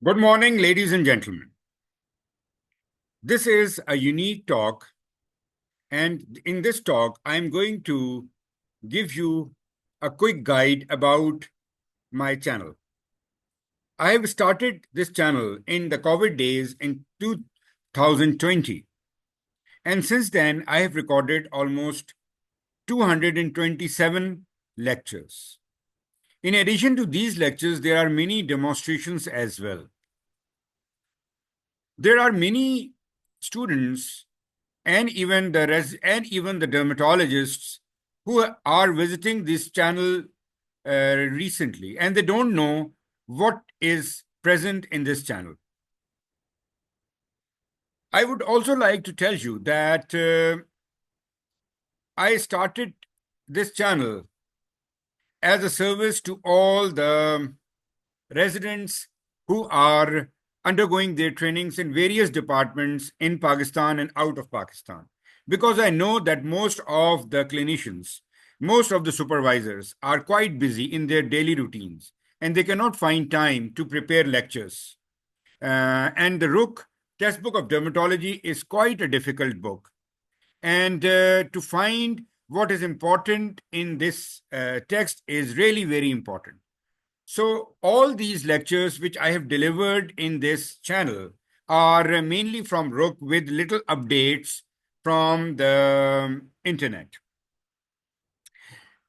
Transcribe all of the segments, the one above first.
Good morning, ladies and gentlemen. This is a unique talk, and in this talk, I'm going to give you a quick guide about my channel. I have started this channel in the COVID days in 2020, and since then, I have recorded almost 227 lectures. In addition to these lectures, there are many demonstrations as well. There are many students and even the dermatologists who are visiting this channel recently, and they don't know what is present in this channel. I would also like to tell you that I started this channel as a service to all the residents who are undergoing their trainings in various departments in Pakistan and out of Pakistan. Because I know that most of the clinicians, most of the supervisors are quite busy in their daily routines and they cannot find time to prepare lectures. And the Rook textbook of dermatology is quite a difficult book. And to find what is important in this text is really very important. So all these lectures which I have delivered in this channel are mainly from Rook with little updates from the internet.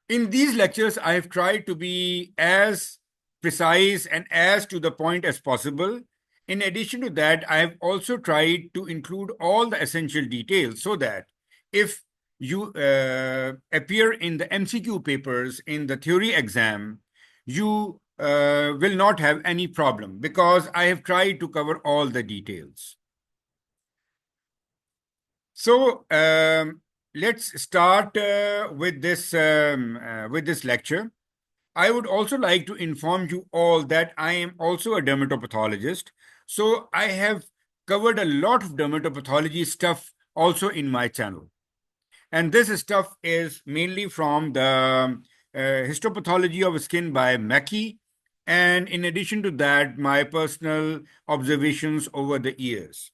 In these lectures, I have tried to be as precise and as to the point as possible. In addition to that, I have also tried to include all the essential details so that if you appear in the MCQ papers in the theory exam, you will not have any problem because I have tried to cover all the details. So let's start with this lecture. I would also like to inform you all that I am also a dermatopathologist. So I have covered a lot of dermatopathology stuff also in my channel. And this stuff is mainly from the histopathology of skin by Mackey. And in addition to that, my personal observations over the years.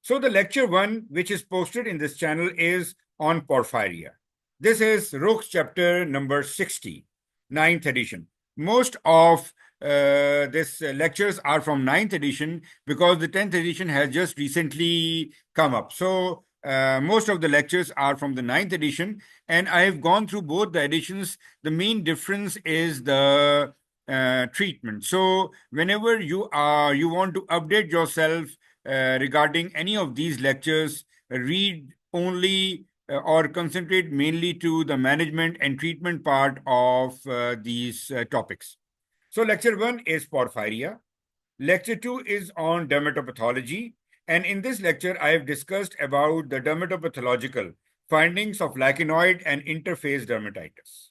So the lecture one, which is posted in this channel, is on porphyria. This is Rook's chapter number 60, ninth edition. Most of these lectures are from ninth edition because the 10th edition has just recently come up. So most of the lectures are from the ninth edition, and I have gone through both the editions. The main difference is the treatment. So whenever you want to update yourself regarding any of these lectures, read only or concentrate mainly to the management and treatment part of these topics. So lecture one is porphyria. Lecture two is on dermatopathology. And in this lecture, I have discussed about the dermatopathological findings of lichenoid and interface dermatitis.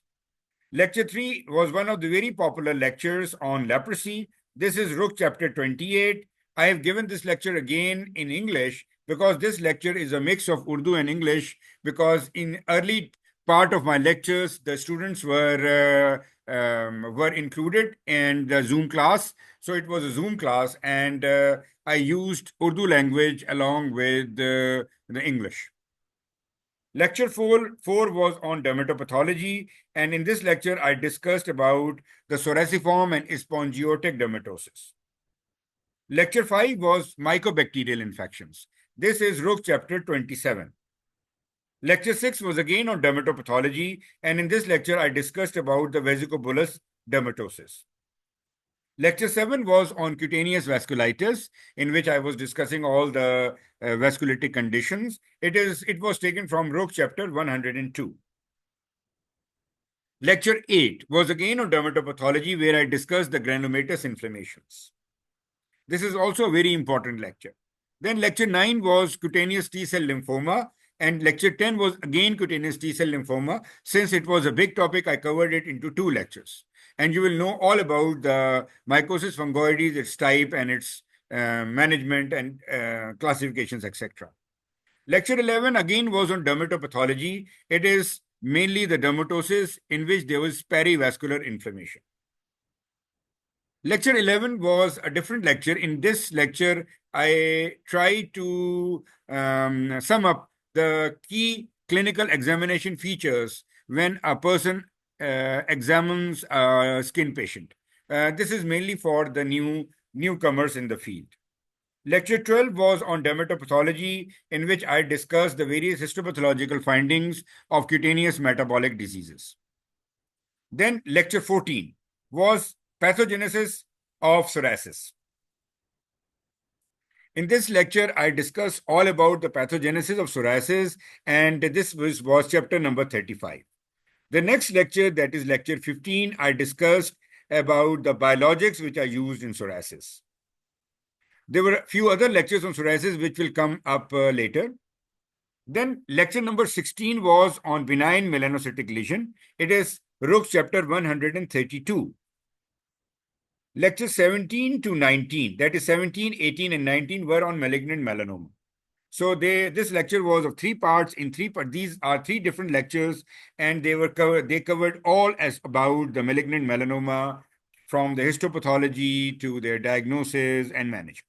Lecture 3 was one of the very popular lectures on leprosy. This is Rook chapter 28. I have given this lecture again in English because this lecture is a mix of Urdu and English, because in early part of my lectures, the students were included in the Zoom class. So it was a Zoom class, and I used Urdu language along with the English. Lecture 4 was on dermatopathology, and in this lecture, I discussed about the psoriasiform and spongiotic dermatosis. Lecture 5 was mycobacterial infections. This is Rook chapter 27. Lecture 6 was again on dermatopathology, and in this lecture, I discussed about the vesicobullous dermatosis. Lecture 7 was on cutaneous vasculitis, in which I was discussing all the vasculitic conditions. It was taken from Rook chapter 102. Lecture 8 was again on dermatopathology, where I discussed the granulomatous inflammations. This is also a very important lecture. Then lecture 9 was cutaneous T-cell lymphoma, and lecture 10 was again cutaneous T-cell lymphoma. Since it was a big topic, I covered it into 2 lectures. And you will know all about the mycosis fungoides, its type and its management and classifications, etc. Lecture 11 again was on dermatopathology. It is mainly the dermatosis in which there was perivascular inflammation. Lecture 11 was a different lecture. In this lecture, I try to sum up the key clinical examination features when a person examines a skin patient. This is mainly for the newcomers in the field. Lecture 12 was on dermatopathology, in which I discussed the various histopathological findings of cutaneous metabolic diseases. Then lecture 14 was pathogenesis of psoriasis. In this lecture, I discuss all about the pathogenesis of psoriasis, and this was chapter number 35. The next lecture, that is lecture 15, I discussed about the biologics which are used in psoriasis. There were a few other lectures on psoriasis which will come up later. Then lecture number 16 was on benign melanocytic lesion. It is Rook's chapter 132. Lecture 17 to 19, that is 17, 18, and 19 were on malignant melanoma. So this lecture was of three parts. In three parts, these are three different lectures, and they covered all as about the malignant melanoma, from the histopathology to their diagnosis and management.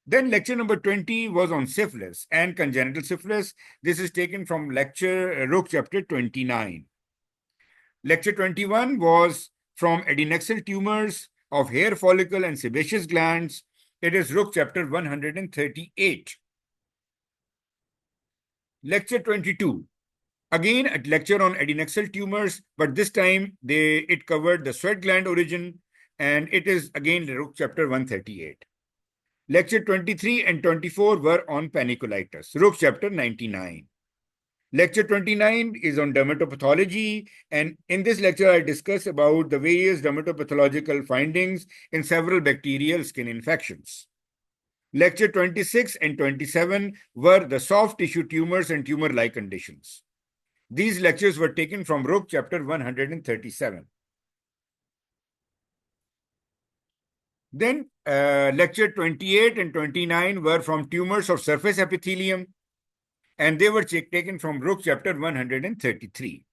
Then lecture number 20 was on syphilis and congenital syphilis. This is taken from lecture Rook chapter 29. Lecture 21 was from adnexal tumors of hair follicle and sebaceous glands. It is Rook chapter 138. Lecture 22. Again, a lecture on adnexal tumors, but this time it covered the sweat gland origin, and it is again Rook chapter 138. Lecture 23 and 24 were on paniculitis, Rook chapter 99. Lecture 29 is on dermatopathology, and in this lecture, I discuss about the various dermatopathological findings in several bacterial skin infections. Lecture 26 and 27 were the soft tissue tumors and tumor-like conditions. These lectures were taken from Rook chapter 137. Then lecture 28 and 29 were from tumors of surface epithelium, and they were taken from Rook chapter 133.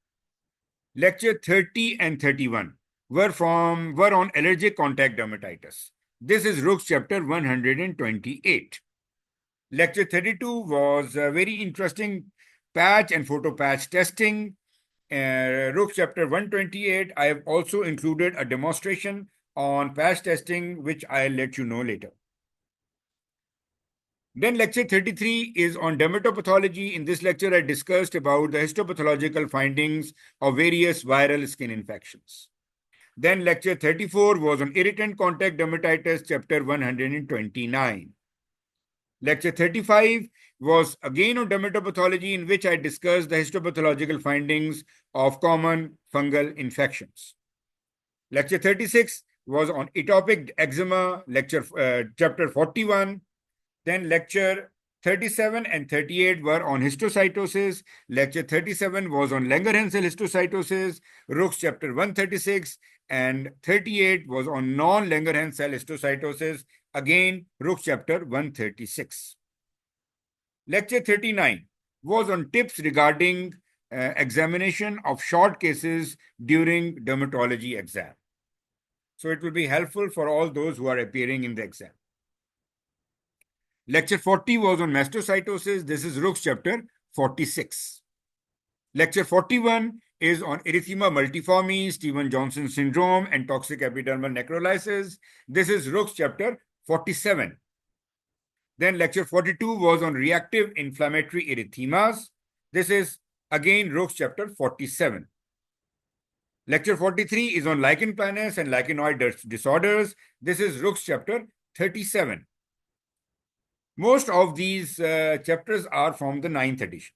Lecture 30 and 31 were on allergic contact dermatitis. This is Rook's chapter 128. Lecture 32 was very interesting patch and photo patch testing. Rook's chapter 128, I have also included a demonstration on patch testing, which I'll let you know later. Then lecture 33 is on dermatopathology. In this lecture, I discussed about the histopathological findings of various viral skin infections. Then lecture 34 was on irritant contact dermatitis, chapter 129. Lecture 35 was again on dermatopathology, in which I discussed the histopathological findings of common fungal infections. Lecture 36 was on atopic eczema, chapter 41. Then lecture 37 and 38 were on histocytosis. Lecture 37 was on Langerhans cell histocytosis, Rook's chapter 136, and 38 was on non-Langerhans cell histocytosis, again Rook's chapter 136. Lecture 39 was on tips regarding examination of short cases during dermatology exam. So it will be helpful for all those who are appearing in the exam. Lecture 40 was on mastocytosis. This is Rook's chapter 46. Lecture 41 is on erythema multiforme, Stevens-Johnson syndrome, and toxic epidermal necrolysis. This is Rook's chapter 47. Then lecture 42 was on reactive inflammatory erythemas. This is again Rook's chapter 47. Lecture 43 is on lichen planus and lichenoid disorders. This is Rook's chapter 37. Most of these chapters are from the 9th edition.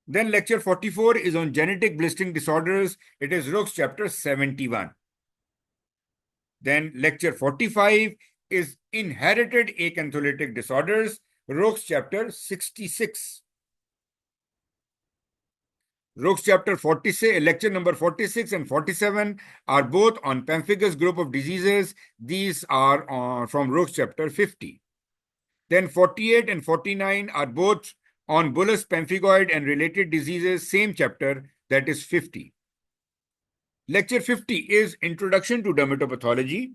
Then lecture 44 is on genetic blistering disorders. It is Rook's chapter 71. Then lecture 45 is inherited acantholytic disorders, Rook's chapter 66. Rook's chapter 46, lecture number 46 and 47 are both on pemphigus group of diseases. These are from Rook's chapter 50. Then 48 and 49 are both on bullous pemphigoid and related diseases, same chapter, that is 50. Lecture 50 is Introduction to Dermatopathology.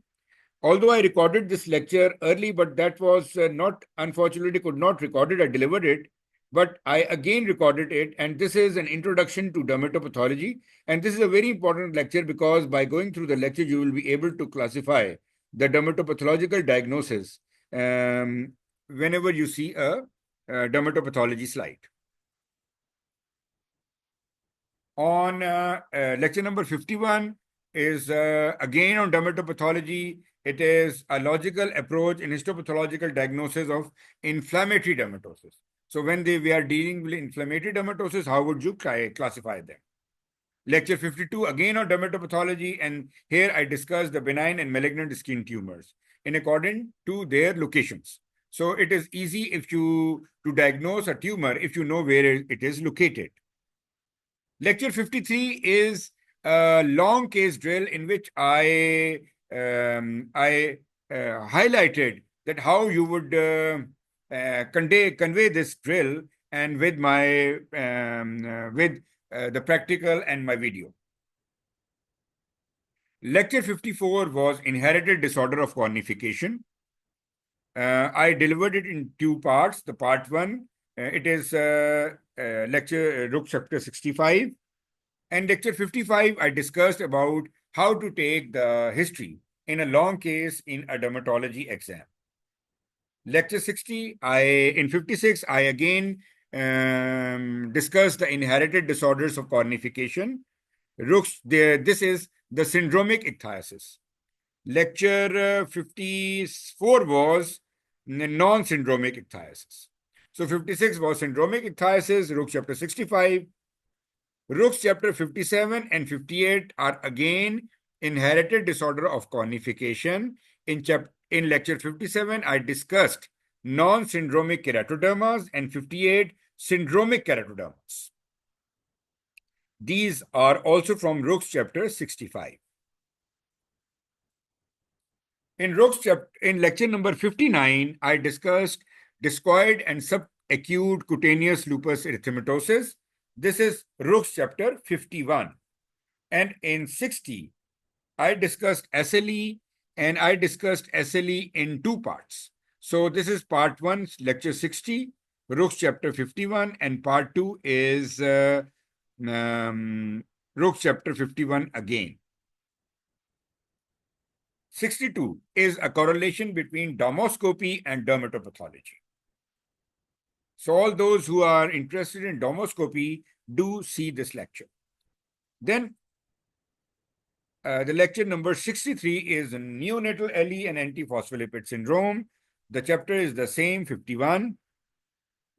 Although I recorded this lecture early, but that was not, unfortunately, could not record it. I delivered it, but I again recorded it. And this is an introduction to dermatopathology. And this is a very important lecture because by going through the lecture, you will be able to classify the dermatopathological diagnosis whenever you see a dermatopathology slide. On lecture number 51 is again on dermatopathology. It is a logical approach in histopathological diagnosis of inflammatory dermatosis. So when we are dealing with inflammatory dermatosis, how would you classify them? Lecture 52 again on dermatopathology, and here I discuss the benign and malignant skin tumors in according to their locations. So it is easy if you to diagnose a tumor if you know where it is located. Lecture 53 is a long case drill in which I highlighted that how you would convey this drill and with my with the practical and my video. Lecture 54 was inherited disorder of cornification. I delivered it in two parts. The part one, it is lecture Rook chapter 65. And lecture 55, I discussed about how to take the history in a long case in a dermatology exam. Lecture 60, in 56, I again discussed the inherited disorders of cornification. This is the syndromic ichthysis. Lecture 54 was non-syndromic ichthysis. So 56 was syndromic ichthysis, Rook chapter 65. Rook's chapter 57 and 58 are again inherited disorder of cornification. In lecture 57, I discussed non-syndromic keratodermas and 58 syndromic keratodermas. These are also from Rook's chapter 65. In lecture number 59, I discussed discoid and subacute cutaneous lupus erythematosus. This is Rook's chapter 51. And in 60, I discussed SLE, and I discussed SLE in two parts. So this is part one, lecture 60, Rook's chapter 51, and part two is Rook's chapter 51 again. 62 is a correlation between dermoscopy and dermatopathology. So all those who are interested in dermoscopy do see this lecture. Then the lecture number 63 is neonatal LE and antiphospholipid syndrome. The chapter is the same, 51.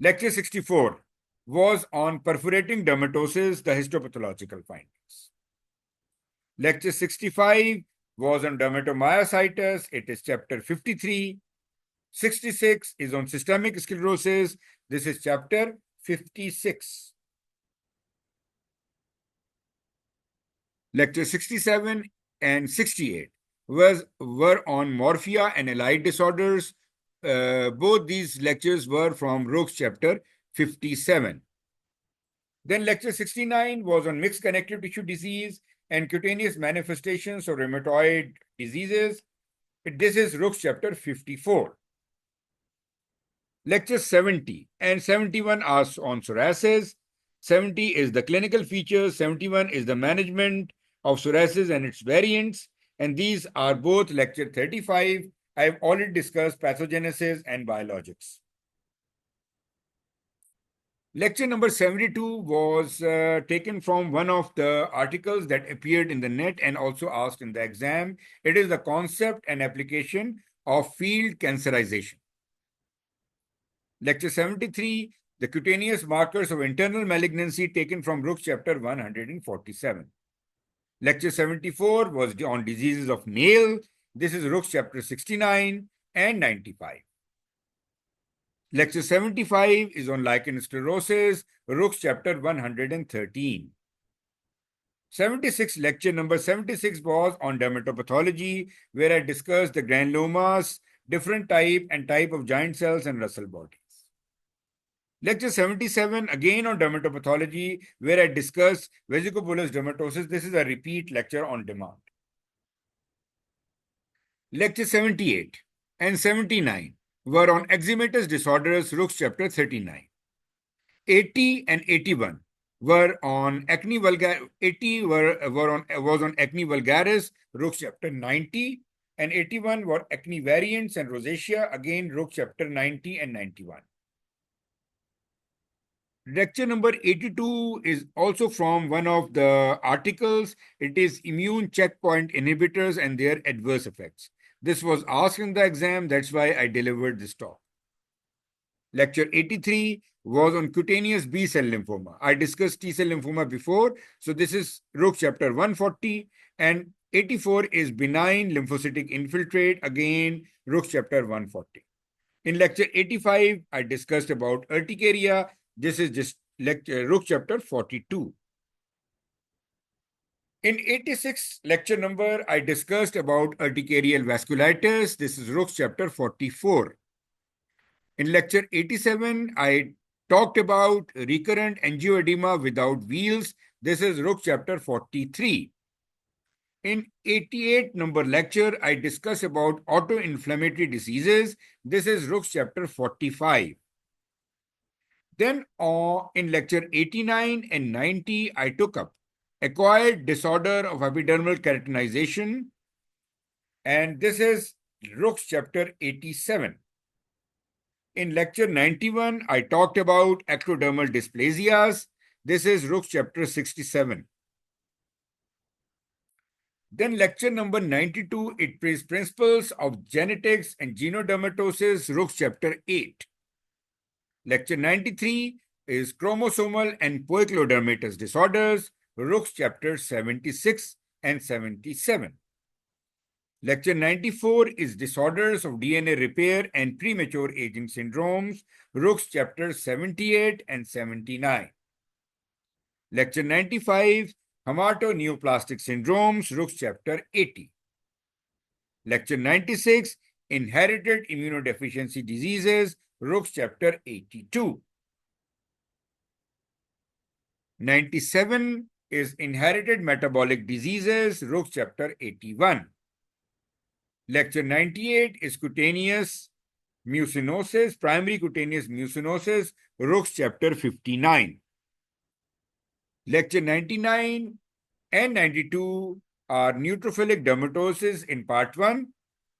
Lecture 64 was on perforating dermatosis, the histopathological findings. Lecture 65 was on dermatomyositis. It is chapter 53. 66 is on systemic sclerosis. This is chapter 56. Lecture 67 and 68 were on morphia and allied disorders. Both these lectures were from Rook's chapter 57. Then lecture 69 was on mixed connective tissue disease and cutaneous manifestations of rheumatoid diseases. This is Rook's chapter 54. Lecture 70 and 71 are on psoriasis. 70 is the clinical features. 71 is the management of psoriasis and its variants. And these are both lecture 35. I've already discussed pathogenesis and biologics. Lecture number 72 was taken from one of the articles that appeared in the net and also asked in the exam. It is the concept and application of field cancerization. Lecture 73, the cutaneous markers of internal malignancy, taken from Rook's chapter 147. Lecture 74 was on diseases of nail. This is Rook's chapter 69 and 95. Lecture 75 is on lichen sclerosis, Rook's chapter 113. 76, lecture number 76 was on dermatopathology, where I discussed the granulomas, different type and type of giant cells and Russell bodies. Lecture 77, again on dermatopathology, where I discuss vesicobullous dermatosis. This is a repeat lecture on demand. Lecture 78 and 79 were on eczematous disorders, Rook's chapter 39. 80 and 81 were on acne vulgaris. 80 was on acne vulgaris, Rook's chapter 90, and 81 were acne variants and rosacea, again Rook's chapter 90 and 91. Lecture number 82 is also from one of the articles. It is immune checkpoint inhibitors and their adverse effects. This was asked in the exam, that's why I delivered this talk. Lecture 83 was on cutaneous B cell lymphoma. I discussed T cell lymphoma before, so this is Rook chapter 140, and 84 is benign lymphocytic infiltrate, again Rook chapter 140. In lecture 85, I discussed about urticaria. This is just Rook chapter 42. In 86 lecture number, I discussed about urticarial vasculitis. This is Rook chapter 44. In lecture 87, I talked about recurrent angioedema without wheals. This is Rook chapter 43. In 88 number lecture, I discuss about autoinflammatory diseases. This is Rook's chapter 45. Then in lecture 89 and 90, I took up acquired disorder of epidermal keratinization. And this is Rook's chapter 87. In lecture 91, I talked about ectodermal dysplasias. This is Rook's chapter 67. Then lecture number 92, it is principles of genetics and genodermatosis, Rook's chapter 8. Lecture 93 is chromosomal and poikilodermatous disorders, Rook's chapter 76 and 77. Lecture 94 is disorders of DNA repair and premature aging syndromes, Rook's chapter 78 and 79. Lecture 95, hematoneoplastic syndromes, Rook's chapter 80. Lecture 96, inherited immunodeficiency diseases, Rook's chapter 82. 97 is inherited metabolic diseases, Rook's chapter 81. Lecture 98 is cutaneous mucinosis, primary cutaneous mucinosis, Rook's chapter 59. Lecture 99 and 92 are neutrophilic dermatosis in part 1.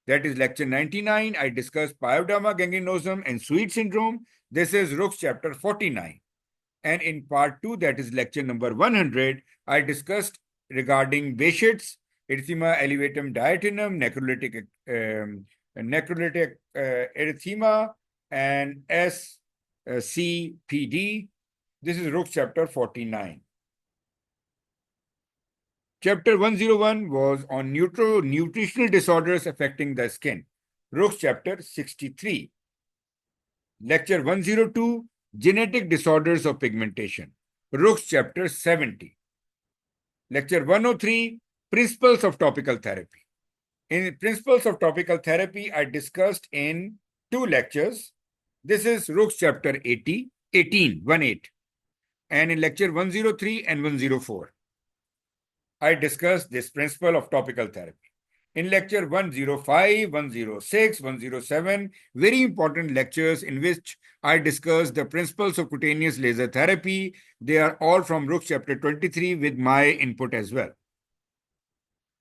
That is lecture 99. I discussed pyoderma gangrenosum and Sweet syndrome. This is Rook's chapter 49. And in part 2, that is lecture number 100, I discussed regarding Behçet's, erythema elevatum diatinum, necrolytic erythema, and SCPD. This is Rook's chapter 49. Chapter 101 was on nutritional disorders affecting the skin. Rook's chapter 63. Lecture 102, genetic disorders of pigmentation. Rook's chapter 70. Lecture 103, principles of topical therapy. In principles of topical therapy, I discussed in 2 lectures. This is Rook's chapter 18. And in lecture 103 and 104. I discussed this principle of topical therapy. In lecture 105, 106, 107, very important lectures in which I discussed the principles of cutaneous laser therapy. They are all from Rook chapter 23 with my input as well.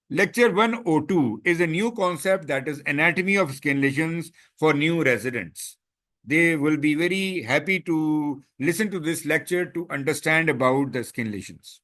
Lecture 102 is a new concept, that is anatomy of skin lesions for new residents. They will be very happy to listen to this lecture to understand about the skin lesions.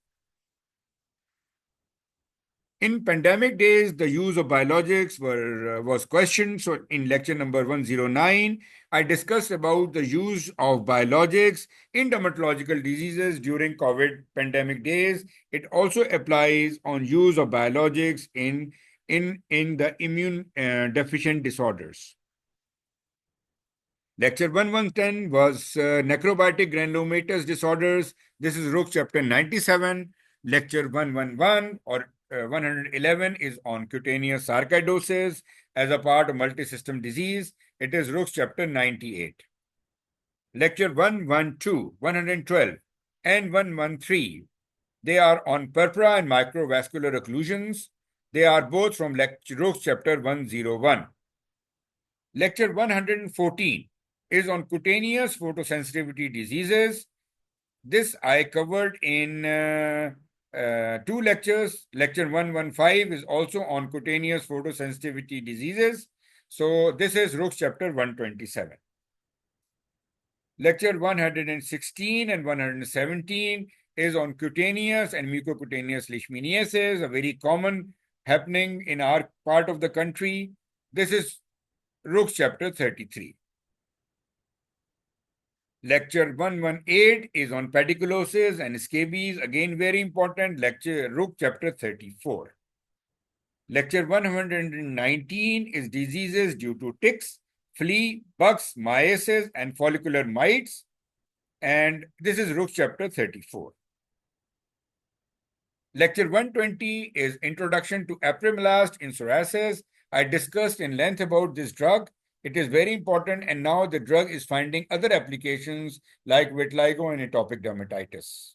In pandemic days, the use of biologics was questioned. So in lecture number 109, I discussed about the use of biologics in dermatological diseases during COVID pandemic days. It also applies on use of biologics in the immune deficient disorders. Lecture 1110 was necrobiotic granulomatous disorders. This is Rook chapter 97. Lecture 111 or 111 is on cutaneous sarcoidosis as a part of multisystem disease. It is Rook's chapter 98. Lecture 112, 112, and 113. They are on purpura and microvascular occlusions. They are both from Rook's chapter 101. Lecture 114 is on cutaneous photosensitivity diseases. This I covered in two lectures. Lecture 115 is also on cutaneous photosensitivity diseases. So this is Rook's chapter 127. Lecture 116 and 117 is on cutaneous and mucocutaneous leishmaniasis, a very common happening in our part of the country. This is Rook's chapter 33. Lecture 118 is on pediculosis and scabies, again very important, lecture Rook chapter 34. Lecture 119 is diseases due to ticks, flea, bugs, myiasis, and follicular mites, and this is Rook chapter 34. Lecture 120 is Introduction to Apremilast in Psoriasis. I discussed in length about this drug. It is very important, and now the drug is finding other applications like vitiligo and atopic dermatitis.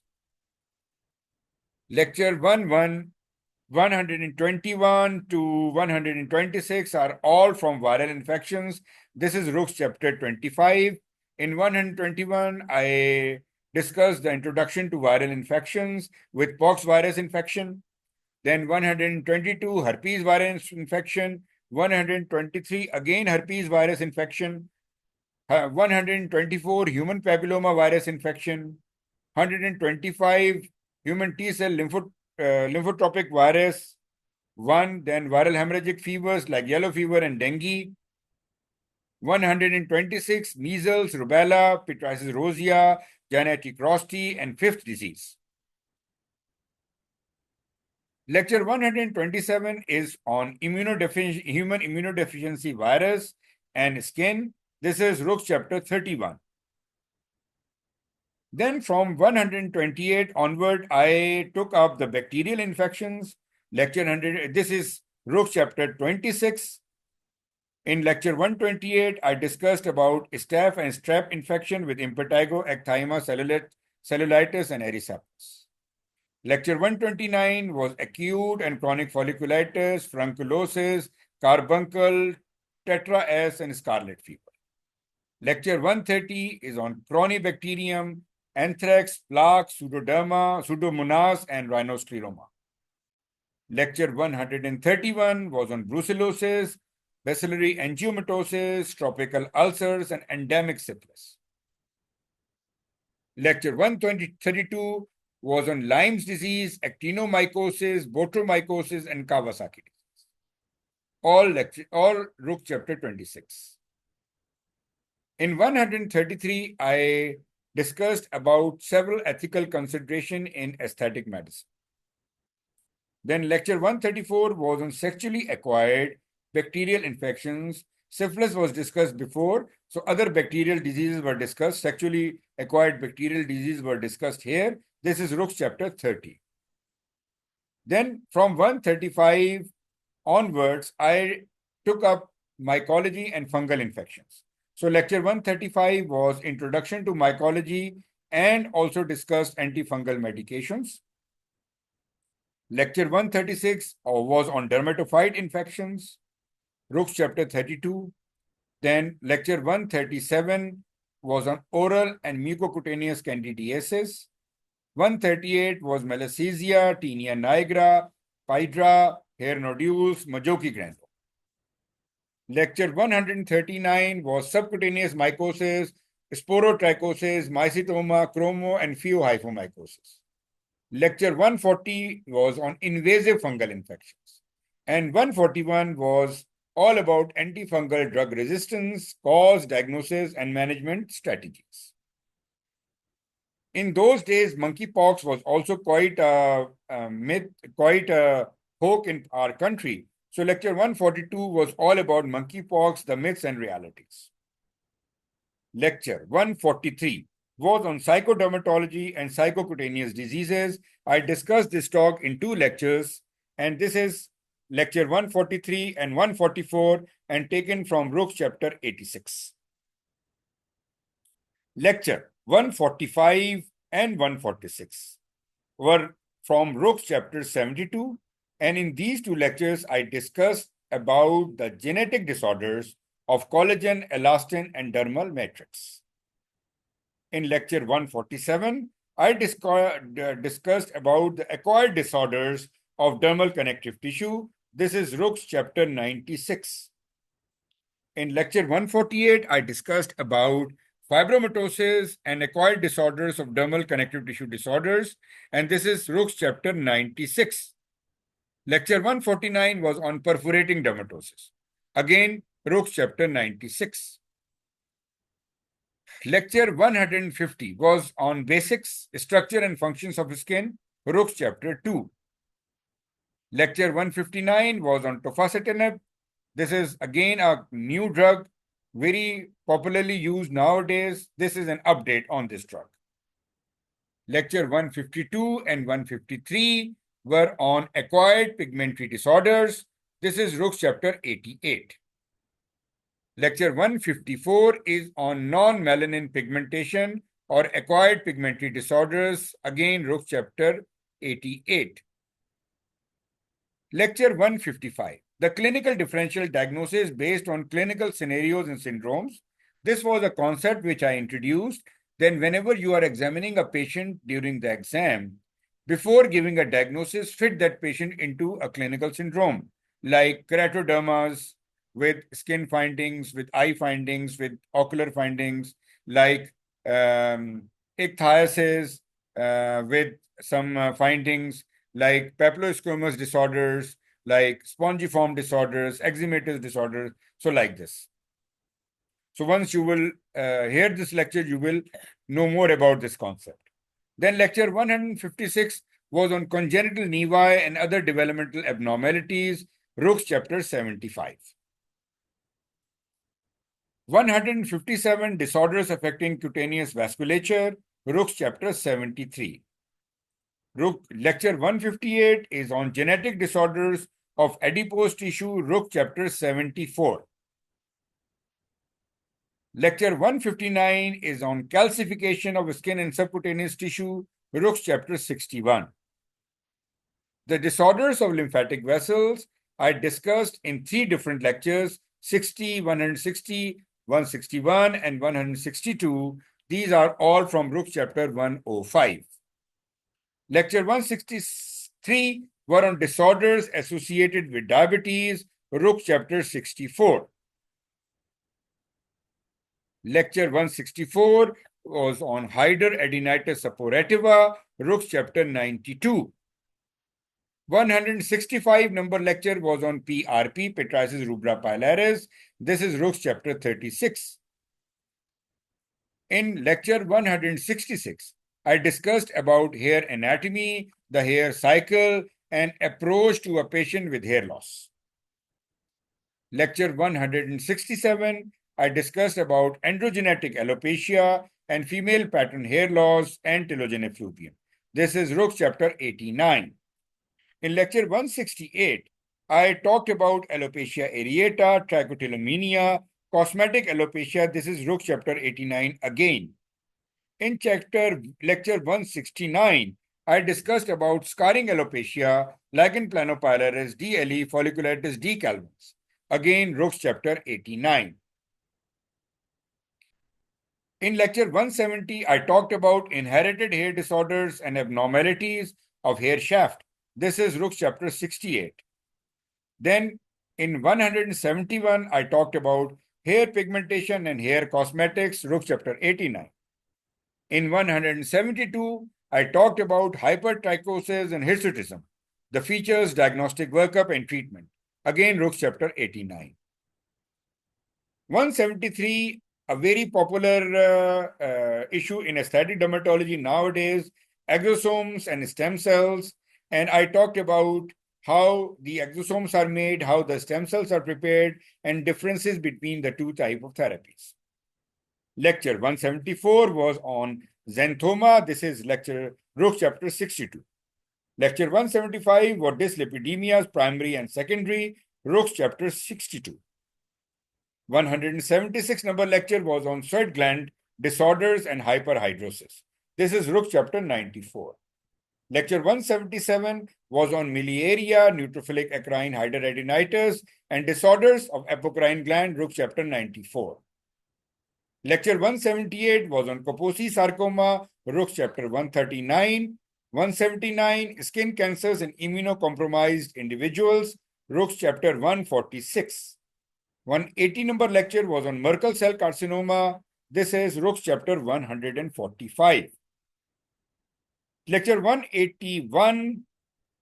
Lecture 121 to 126 are all from viral infections. This is Rook's chapter 25. In 121, I discussed the introduction to viral infections with pox virus infection. Then 122, herpes virus infection. 123, again herpes virus infection. 124, human papilloma virus infection. 125, human T cell lymphotropic virus. Then viral hemorrhagic fevers like yellow fever and dengue. 126, measles, rubella, pityriasis rosea, Giardia crosti, and fifth disease. Lecture 127 is on human immunodeficiency virus and skin. This is Rook's chapter 31. Then from 128 onward, I took up the bacterial infections. Lecture 100, this is Rook's chapter 26. In lecture 128, I discussed about staph and strep infection with impetigo, ecthyma, cellulitis, and erysipelas. Lecture 129 was acute and chronic folliculitis, furunculosis, carbuncle, tetra S, and scarlet fever. Lecture 130 is on Corynebacterium, anthrax, plaque, pseudomonas, and rhinoscleroma. Lecture 131 was on brucellosis, bacillary angiomatosis, tropical ulcers, and endemic syphilis. Lecture 132 was on Lyme's disease, actinomycosis, botromycosis, and Kawasaki disease. All Rook chapter 26. In 133, I discussed about several ethical considerations in aesthetic medicine. Then lecture 134 was on sexually acquired bacterial infections. Syphilis was discussed before, so other bacterial diseases were discussed. Sexually acquired bacterial diseases were discussed here. This is Rook's chapter 30. Then from 135 onwards, I took up mycology and fungal infections. So lecture 135 was Introduction to Mycology and also discussed antifungal medications. Lecture 136 was on dermatophyte infections. Rook's chapter 32. Then lecture 137 was on oral and mucocutaneous candidiasis. 138 was malassezia, tinea nigra, pydra, hair nodules, Majoki granule. Lecture 139 was subcutaneous mycosis, sporotrichosis, mycetoma, chromo, and pheohyphomycosis. Lecture 140 was on invasive fungal infections. And 141 was all about antifungal drug resistance, cause, diagnosis, and management strategies. In those days, monkeypox was also quite a myth, quite a hoax in our country. So lecture 142 was all about monkeypox, the myths and realities. Lecture 143 was on psychodermatology and psychocutaneous diseases. I discussed this talk in two lectures, and this is lecture 143 and 144 and taken from Rook's chapter 86. Lecture 145 and 146 were from Rook's chapter 72, and in these two lectures, I discussed about the genetic disorders of collagen, elastin, and dermal matrix. In lecture 147, I discussed about the acquired disorders of dermal connective tissue. This is Rook's chapter 96. In lecture 148, I discussed about fibromatosis and acquired disorders of dermal connective tissue disorders, and this is Rook's chapter 96. Lecture 149 was on perforating dermatosis. Again, Rook's chapter 96. Lecture 150 was on basics, structure and functions of skin, Rook's chapter 2. Lecture 159 was on tofacitinib. This is again a new drug, very popularly used nowadays. This is an update on this drug. Lecture 152 and 153 were on acquired pigmentary disorders. This is Rook's chapter 88. Lecture 154 is on non-melanin pigmentation or acquired pigmentary disorders. Again, Rook's chapter 88. Lecture 155, the clinical differential diagnosis based on clinical scenarios and syndromes. This was a concept which I introduced. Then whenever you are examining a patient during the exam, before giving a diagnosis, fit that patient into a clinical syndrome, like keratodermas with skin findings, with eye findings, with ocular findings, like ichthysis with some findings, like papillosquamous disorders, like spongiform disorders, eczematous disorders, so like this. So once you will hear this lecture, you will know more about this concept. Then lecture 156 was on congenital nevi and other developmental abnormalities, Rook's chapter 75. 157 disorders affecting cutaneous vasculature, Rook's chapter 73. Lecture 158 is on genetic disorders of adipose tissue, Rook chapter 74. Lecture 159 is on calcification of skin and subcutaneous tissue, Rook's chapter 61. The disorders of lymphatic vessels I discussed in 3 different lectures, 60, 160, 161, and 162. These are all from Rook's chapter 105. Lecture 163 were on disorders associated with diabetes, Rook chapter 64. Lecture 164 was on hydradenitis suppurativa, Rook chapter 92. 165 number lecture was on PRP, pityriasis rubra pilaris. This is Rook chapter 36. In lecture 166, I discussed about hair anatomy, the hair cycle, and approach to a patient with hair loss. Lecture 167, I discussed about androgenetic alopecia and female pattern hair loss and telogen effluvium. This is Rook chapter 89. In lecture 168, I talked about alopecia areata, trichotillomania, cosmetic alopecia. This is Rook chapter 89 again. In lecture 169, I discussed about scarring alopecia, lichen planopilaris, DLE, folliculitis decalvans. Again, Rook's chapter 89. In lecture 170, I talked about inherited hair disorders and abnormalities of hair shaft. This is Rook's chapter 68. Then in 171, I talked about hair pigmentation and hair cosmetics, Rook's chapter 89. In 172, I talked about hypertrichosis and hirsutism, the features, diagnostic workup, and treatment. Again, Rook's chapter 89. 173, a very popular issue in aesthetic dermatology nowadays, exosomes and stem cells. And I talked about how the exosomes are made, how the stem cells are prepared, and differences between the two types of therapies. Lecture 174 was on xanthoma. This is lecture Rook chapter 62. Lecture 175 was dyslipidemias, primary and secondary, Rook chapter 62. 176 number lecture was on sweat gland, disorders and hyperhidrosis. This is Rook chapter 94. Lecture 177 was on miliaria, neutrophilic acrine hidradenitis, and disorders of apocrine gland, Rook chapter 94. Lecture 178 was on Kaposi sarcoma, Rook chapter 139. 179, skin cancers in immunocompromised individuals, Rook chapter 146. 180 number lecture was on Merkel cell carcinoma. This is Rook chapter 145. Lecture 181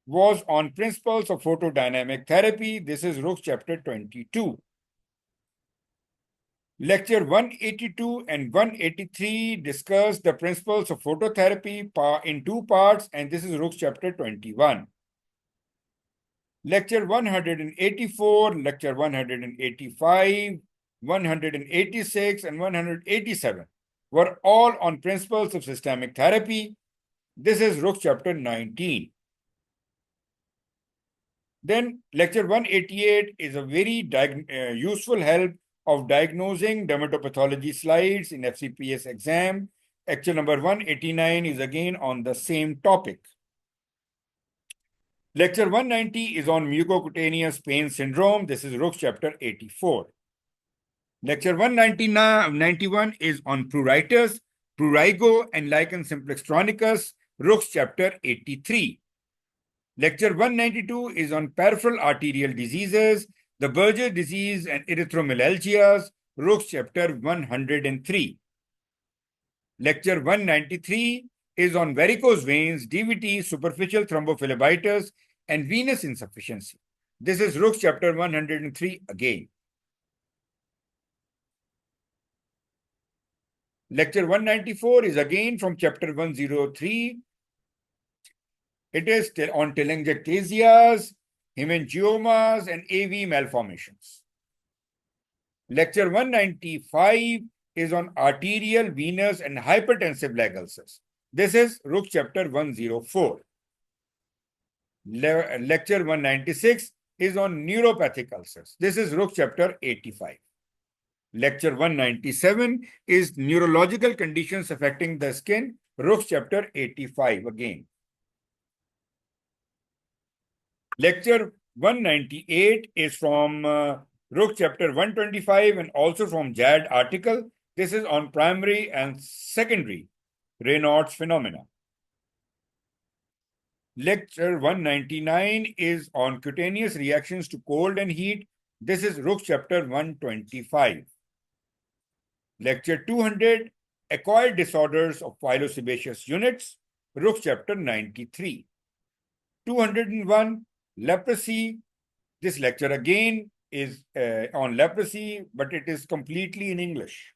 was on principles of photodynamic therapy. This is Rook chapter 22. Lecture 182 and 183 discuss the principles of phototherapy in two parts, and this is Rook chapter 21. Lecture 184, Lecture 185, 186, and 187 were all on principles of systemic therapy. This is Rook chapter 19. Then Lecture 188 is a very useful help of diagnosing dermatopathology slides in FCPS exam. Lecture number 189 is again on the same topic. Lecture 190 is on mucocutaneous pain syndrome. This is Rook chapter 84. Lecture 191 is on pruritus, prurigo, and lichen simplex chronicus, Rook chapter 83. Lecture 192 is on peripheral arterial diseases, the Berger disease and erythromelalgias, Rook chapter 103. Lecture 193 is on varicose veins, DVT, superficial thrombophlebitis, and venous insufficiency. This is Rook chapter 103 again. Lecture 194 is again from chapter 103. It is on telangiectasias, hemangiomas, and AV malformations. Lecture 195 is on arterial, venous, and hypertensive leg ulcers. This is Rook chapter 104. Lecture 196 is on neuropathic ulcers. This is Rook chapter 85. Lecture 197 is neurological conditions affecting the skin, Rook chapter 85 again. Lecture 198 is from Rook chapter 125 and also from JAD article. This is on primary and secondary Raynaud's phenomena. Lecture 199 is on cutaneous reactions to cold and heat. This is Rook chapter 125. Lecture 200, acquired disorders of pilosebaceous units, Rook chapter 93. 201, leprosy. This lecture again is on leprosy, but it is completely in English.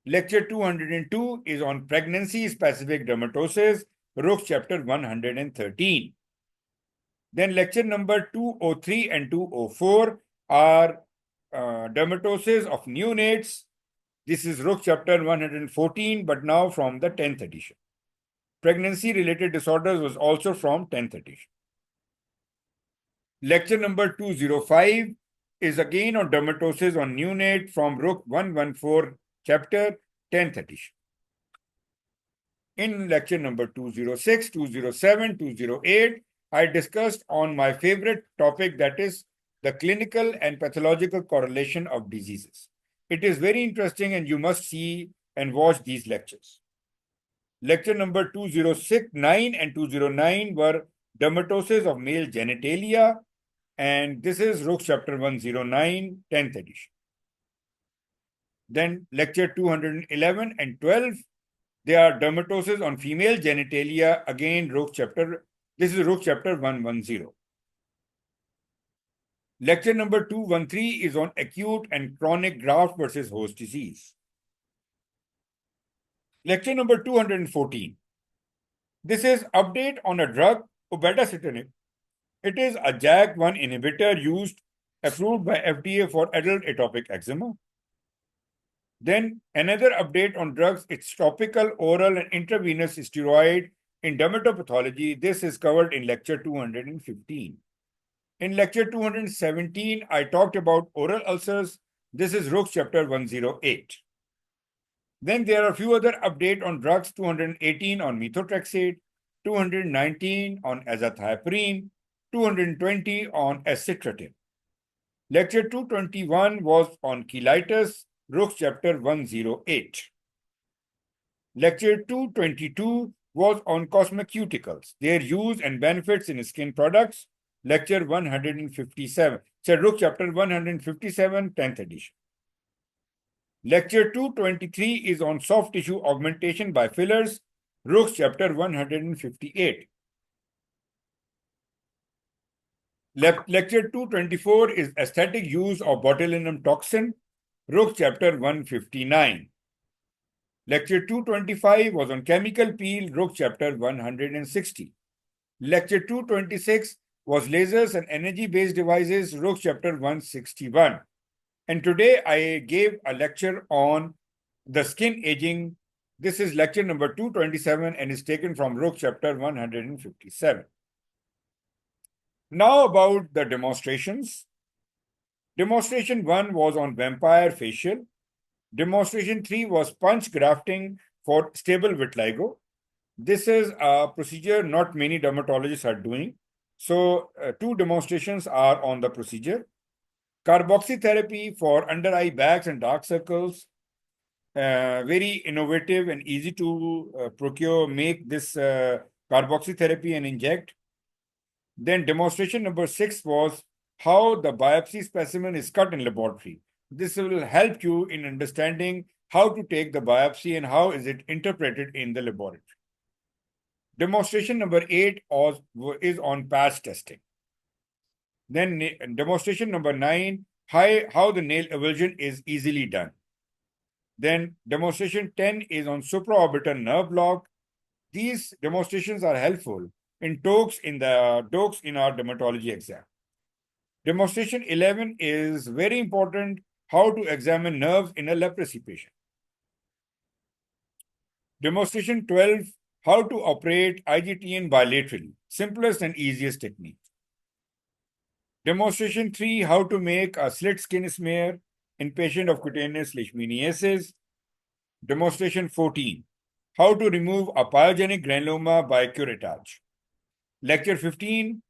Lecture 202 is on pregnancy-specific dermatosis, Rook chapter 113. Then lecture number 203 and 204 are dermatosis of neonates. This is Rook chapter 114, but now from the 10th edition. Pregnancy-related disorders was also from 10th edition. Lecture number 205 is again on dermatosis on neonate from Rook 114, chapter 10th edition. In lecture number 206, 207, 208, I discussed on my favorite topic, that is the clinical and pathological correlation of diseases. It is very interesting and you must see and watch these lectures. Lecture number 209 and 209 were dermatosis of male genitalia, and this is Rook chapter 109, 10th edition. Then lecture 211 and 12, they are dermatosis on female genitalia, again this is Rook chapter 110. Lecture number 213 is on acute and chronic graft versus host disease. Lecture number 214. This is update on a drug, ubetasitinib. It is a JAK1 inhibitor approved by FDA for adult atopic eczema. Then another update on drugs, it's topical, oral, and intravenous steroid in dermatopathology. This is covered in lecture 215. In lecture 217, I talked about oral ulcers. This is Rook chapter 108. Then there are a few other updates on drugs: 218 on methotrexate, 219 on azathioprine, 220 on acitretin. Lecture 221 was on cheilitis, Rook's chapter 108. Lecture 222 was on cosmeceuticals, their use and benefits in skin products, lecture 157. Rook chapter 157, 10th edition. Lecture 223 is on soft tissue augmentation by fillers, Rook's chapter 158. Lecture 224 is aesthetic use of botulinum toxin, Rook's chapter 159. Lecture 225 was on chemical peel, Rook chapter 160. Lecture 226 was lasers and energy-based devices, Rook chapter 161. And today I gave a lecture on the skin aging. This is lecture number 227 and is taken from Rook chapter 157. Now about the demonstrations. Demonstration 1 was on vampire facial. Demonstration 3 was punch grafting for stable vitiligo. This is a procedure not many dermatologists are doing. So 2 demonstrations are on the procedure. Carboxytherapy for under eye bags and dark circles. Very innovative and easy to procure, make this carboxytherapy and inject. Then demonstration number 6 was how the biopsy specimen is cut in laboratory. This will help you in understanding how to take the biopsy and how is it interpreted in the laboratory. Demonstration number 8 is on patch testing. Then demonstration number 9, how the nail avulsion is easily done. Then demonstration 10 is on supraorbital nerve block. These demonstrations are helpful in talks in our dermatology exam. Demonstration 11 is very important, how to examine nerves in a leprosy patient. Demonstration 12, how to operate IGTN bilaterally, simplest and easiest technique. Demonstration 3, how to make a slit skin smear in patient of cutaneous leishmaniasis. Demonstration 14, how to remove a pyogenic granuloma by curettage. Lecture 15,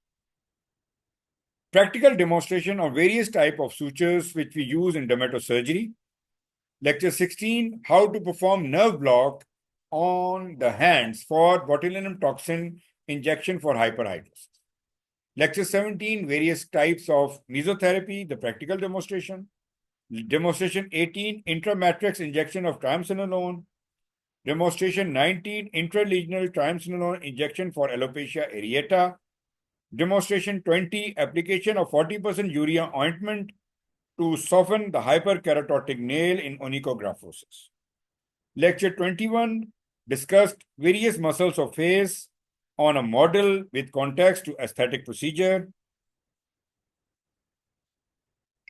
practical demonstration of various types of sutures which we use in dermatosurgery. Lecture 16, how to perform nerve block on the hands for botulinum toxin injection for hyperhidrosis. Lecture 17, various types of mesotherapy, the practical demonstration. Demonstration 18, intramatrix injection of triamcinolone. Demonstration 19, intralesional triamcinolone injection for alopecia areata. Demonstration 20, application of 40% urea ointment to soften the hyperkeratotic nail in onychographosis. Lecture 21 discussed various muscles of face on a model with context to aesthetic procedure.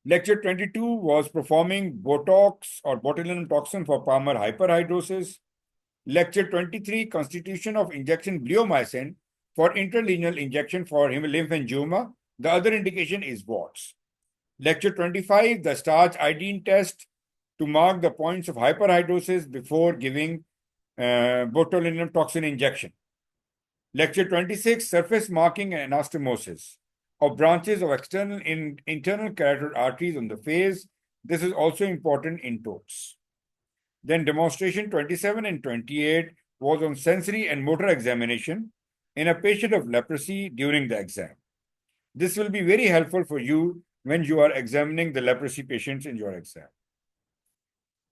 Lecture 22 was performing Botox or botulinum toxin for Palmer hyperhidrosis. Lecture 23, constitution of injection bleomycin for intralesional injection for lymphangioma. The other indication is warts. Lecture 25, the starch iodine test to mark the points of hyperhidrosis before giving botulinum toxin injection. Lecture 26, surface marking and anastomosis of branches of external and internal carotid arteries on the face. This is also important in TOTS. Then demonstration 27 and 28 was on sensory and motor examination in a patient of leprosy during the exam. This will be very helpful for you when you are examining the leprosy patients in your exam.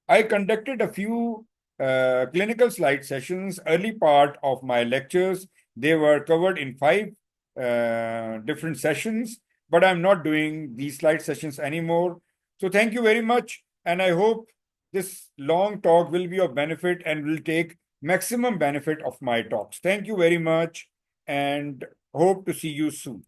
I conducted a few clinical slide sessions, early part of my lectures. They were covered in 5 different sessions, but I'm not doing these slide sessions anymore. So thank you very much. And I hope this long talk will be of benefit and will take maximum benefit of my talks. Thank you very much and hope to see you soon.